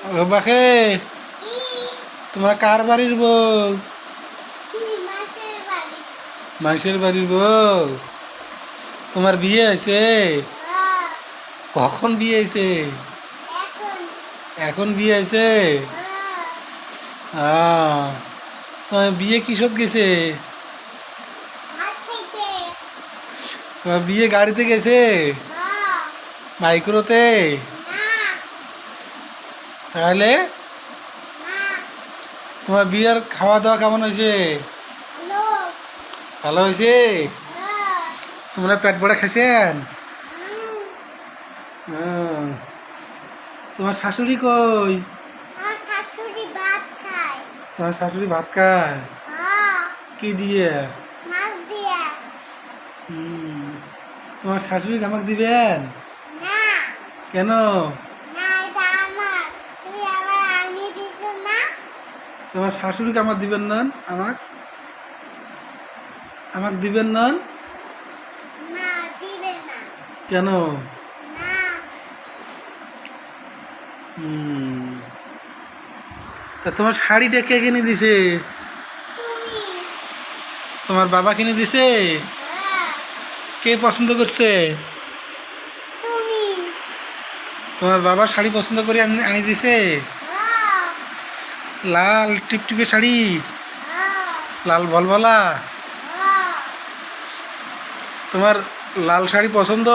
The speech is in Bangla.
ও বাকে, তোমরা কার বাড়ির বউ? মানুষের বাড়ির বউ। তোমার বিয়ে হয়েছে? কখন বিয়ে হয়েছে? এখন বিয়ে হয়েছে? তোমার বিয়ে কিসত গেছে? তোমার বিয়ে গাড়িতে গেছে? মাইক্রোতে? তাহলে তোমার বিয়ের খাওয়া দাওয়া কেমন হয়েছে? ভালো হয়েছে? তোমরা পেট ভরে খাইছেন? হুম। তোমার শাশুড়ি কই? তোমার শাশুড়ি ভাত খায়? কি দিয়ে? হুম। তোমার শাশুড়ি আমাকে দিবেন? কেন? তোমার শাশুড়িকে আমার দিবেন না? আমাকে আমাকে দিবেন না? কেন? হুম। তা তোমার শাড়িটা কে কিনে দিছে? তোমার বাবা কিনে দিছে? কে পছন্দ করছে? তোমার বাবা শাড়ি পছন্দ করে আনি দিছে? লাল টিপটিপে শাড়ি, লাল ভলভলা। তোমার লাল শাড়ি পছন্দ?